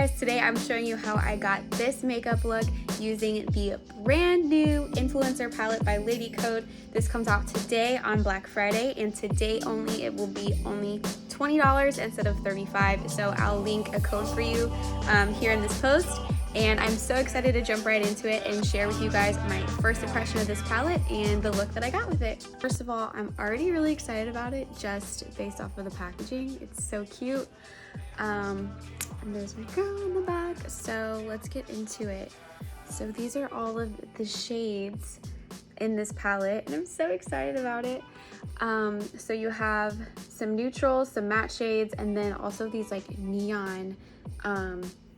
guys, today I'm showing you how I got this makeup look using the brand new influencer palette by LADYCODE. This comes out today on Black Friday, and today only it will be only $20 instead of $35. So I'll link a code for you here in this post. And I'm so excited to jump right into it and share with you guys my first impression of this palette and the look that I got with it. First of all, I'm already really excited about it just based off of the packaging. It's so cute. And there's my girl in the back. So let's get into it. So these are all of the shades in this palette and I'm so excited about it. So you have some neutrals, some matte shades, and then also these like neon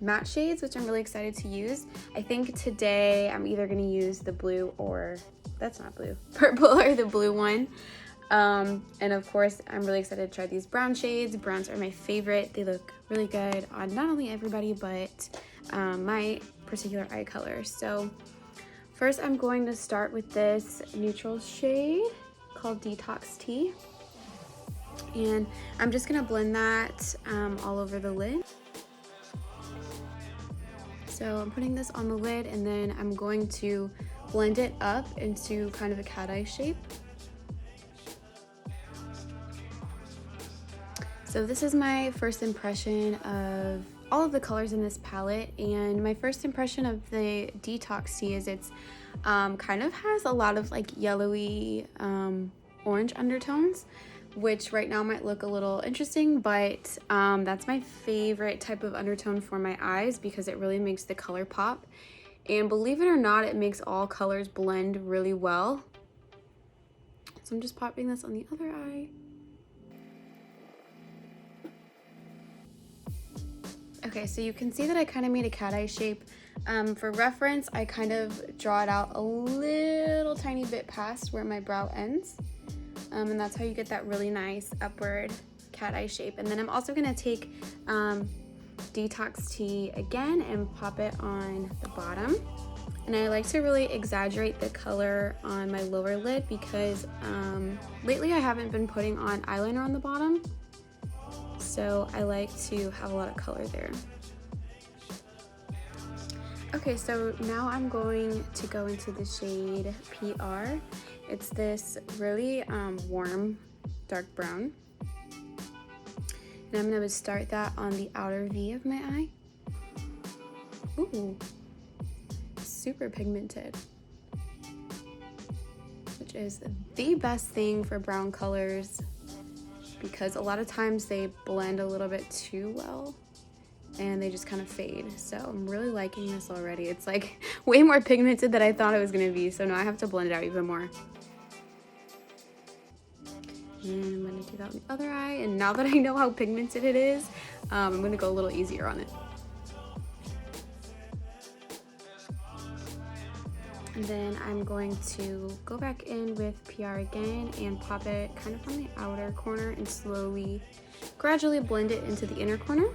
matte shades, which I'm really excited to use. I think today I'm either going to use the blue or, that's not blue, purple or the blue one. And of course, I'm really excited to try these brown shades. Browns are my favorite. They look really good on not only everybody, but my particular eye color. So first I'm going to start with this neutral shade called Detox Tea. And I'm just going to blend that all over the lid. So I'm putting this on the lid and then I'm going to blend it up into kind of a cat eye shape. So this is my first impression of all of the colors in this palette, and my first impression of the Detox Tea is it's kind of has a lot of like yellowy orange undertones, which right now might look a little interesting, but that's my favorite type of undertone for my eyes because it really makes the color pop. And believe it or not, it makes all colors blend really well. So I'm just popping this on the other eye. Okay, so you can see that I kind of made a cat eye shape. For reference, I kind of draw it out a little tiny bit past where my brow ends. And that's how you get that really nice upward cat eye shape. And then I'm also gonna take Detox Tea again and pop it on the bottom. And I like to really exaggerate the color on my lower lid because lately I haven't been putting on eyeliner on the bottom. So I like to have a lot of color there. Okay, so now I'm going to go into the shade PR. It's this really warm dark brown. And I'm going to start that on the outer V of my eye. Ooh, super pigmented. Which is the best thing for brown colors because a lot of times they blend a little bit too well and they just kind of fade. So I'm really liking this already. It's like way more pigmented than I thought it was going to be. So now I have to blend it out even more. And I'm going to do that on the other eye. And now that I know how pigmented it is, I'm going to go a little easier on it. And then I'm going to go back in with PR again and pop it kind of on the outer corner and slowly, gradually blend it into the inner corner.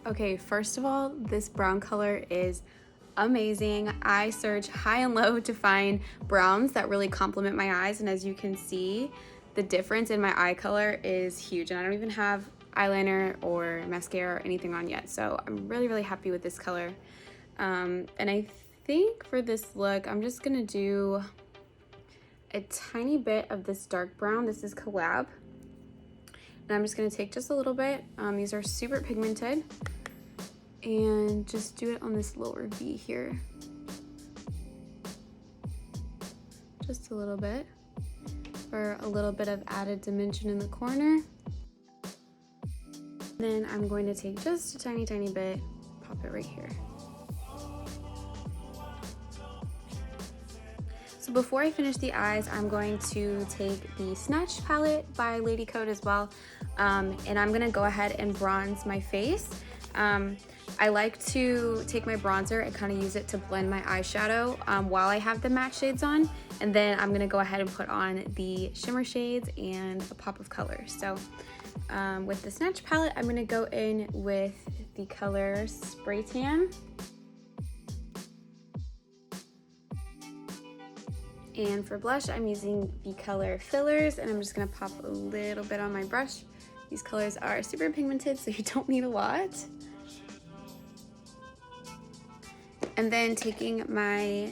Okay, first of all, this brown color is amazing. I search high and low to find browns that really complement my eyes, and as you can see, the difference in my eye color is huge, and I don't even have eyeliner or mascara or anything on yet, so I'm really happy with this color. And I think for this look I'm just gonna do a tiny bit of this dark brown. This is Collab, and I'm just gonna take just a little bit. These are super pigmented, and just do it on this lower V here, just a little bit for a little bit of added dimension in the corner. Then I'm going to take just a tiny bit, pop it right here. So before I finish the eyes, I'm going to take the Snatch palette by LADYCODE as well, and I'm gonna go ahead and bronze my face. I like to take my bronzer and kind of use it to blend my eyeshadow while I have the matte shades on, and then I'm gonna go ahead and put on the shimmer shades and a pop of color. So with the Snatch palette, I'm gonna go in with the color Spray Tan. And for blush, I'm using the color Fillers, and I'm just gonna pop a little bit on my brush These colors are super pigmented, so you don't need a lot. And then taking my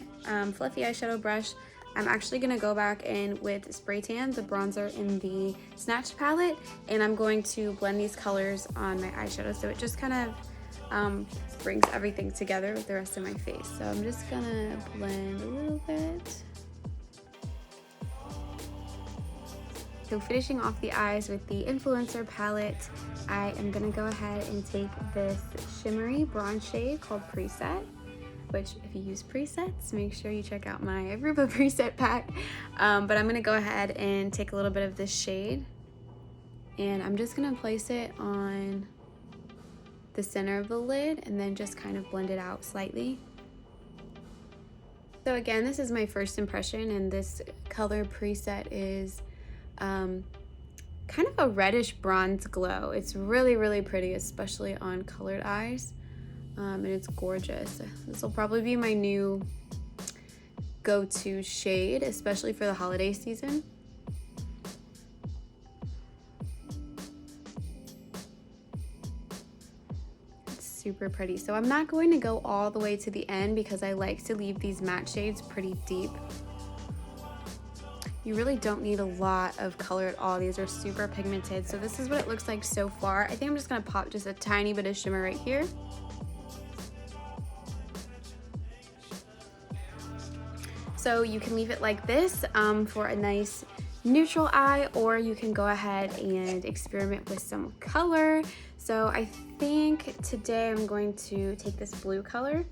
fluffy eyeshadow brush, I'm actually gonna go back in with Spray Tan, the bronzer in the Snatch palette, and I'm going to blend these colors on my eyeshadow so it just kind of brings everything together with the rest of my face. So I'm just gonna blend a little bit. So finishing off the eyes with the Influencer palette, I am gonna go ahead and take this shimmery bronze shade called Preset, which if you use presets, make sure you check out my Aruba preset pack. But I'm gonna go ahead and take a little bit of this shade, and I'm just gonna place it on the center of the lid and then just kind of blend it out slightly. So again, this is my first impression, and this color Preset is kind of a reddish bronze glow. It's really, really pretty, especially on colored eyes. And it's gorgeous. This will probably be my new go-to shade, especially for the holiday season. It's super pretty. So I'm not going to go all the way to the end because I like to leave these matte shades pretty deep. You really don't need a lot of color at all. These are super pigmented. So this is what it looks like so far. I think I'm just gonna pop just a tiny bit of shimmer right here. So you can leave it like this for a nice neutral eye, or you can go ahead and experiment with some color. So I think today I'm going to take this blue color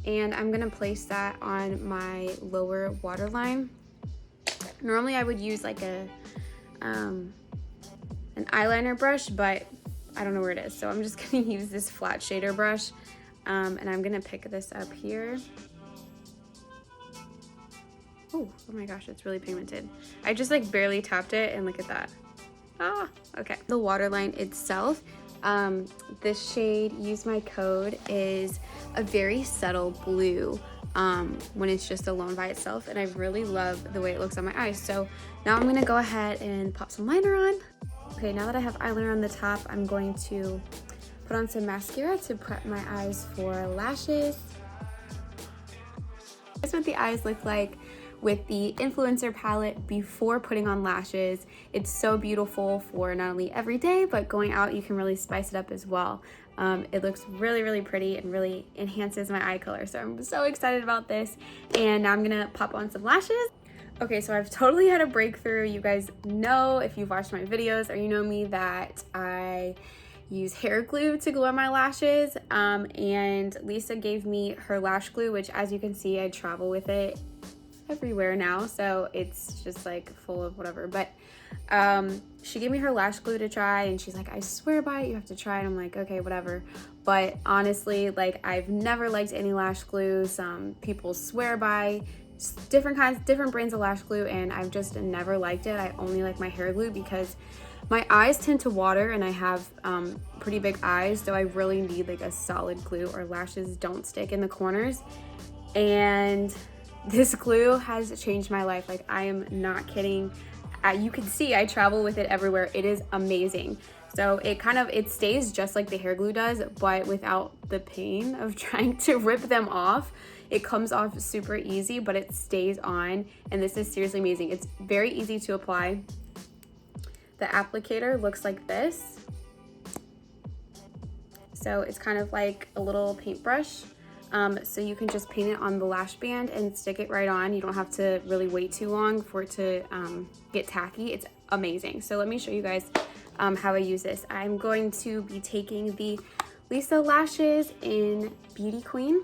and I'm gonna place that on my lower waterline. Normally I would use like an eyeliner brush, but I don't know where it is. So I'm just gonna use this flat shader brush and I'm gonna pick this up here. Oh my gosh, it's really pigmented. I just like barely tapped it and look at that. Ah, okay. The waterline itself, this shade, use my code, is a very subtle blue when it's just alone by itself, and I really love the way it looks on my eyes. So now I'm gonna go ahead and pop some liner on. Okay, now that I have eyeliner on the top, I'm going to put on some mascara to prep my eyes for lashes. That's what the eyes look like with the Influencer palette before putting on lashes. It's so beautiful for not only every day, but going out you can really spice it up as well. It looks really, really pretty and really enhances my eye color. So I'm so excited about this. And now I'm gonna pop on some lashes. Okay, so I've totally had a breakthrough. You guys know, if you've watched my videos or you know me, that I use hair glue to glue on my lashes. And Lisa gave me her lash glue, which as you can see, I travel with it everywhere now, so it's just like full of whatever. But she gave me her lash glue to try, and she's like, I swear by it, you have to try it. I'm like, okay, whatever. But honestly, like, I've never liked any lash glue. Some people swear by different brands of lash glue, and I've just never liked it. I only like my hair glue because my eyes tend to water and I have pretty big eyes, so I really need like a solid glue or lashes don't stick in the corners. And this glue has changed my life. Like, I am not kidding. You can see I travel with it everywhere. It is amazing. So it stays just like the hair glue does, but without the pain of trying to rip them off. It comes off super easy, but it stays on, and this is seriously amazing. It's very easy to apply. The applicator looks like this. So it's kind of like a little paintbrush. So you can just paint it on the lash band and stick it right on. You don't have to really wait too long for it to get tacky. It's amazing. So let me show you guys how I use this. I'm going to be taking the Lisa lashes in Beauty Queen.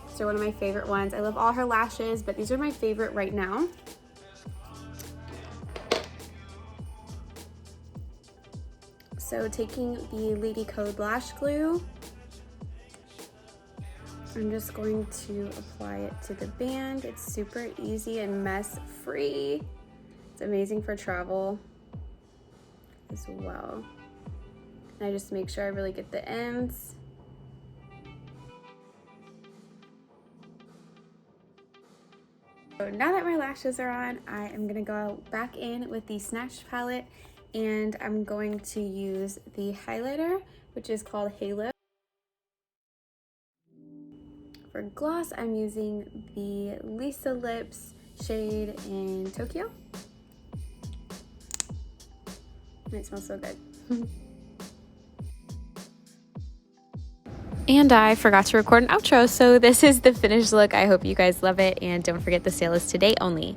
These are one of my favorite ones. I love all her lashes, but these are my favorite right now. So taking the LADYCODE lash glue, I'm just going to apply it to the band. It's super easy and mess free. It's amazing for travel as well. And I just make sure I really get the ends. So now that my lashes are on, I am gonna go back in with the Snatch palette and I'm going to use the highlighter, which is called Halo. For gloss, I'm using the Lisa Lips shade in Tokyo. And it smells so good. And I forgot to record an outro, so this is the finished look. I hope you guys love it, and don't forget the sale is today only.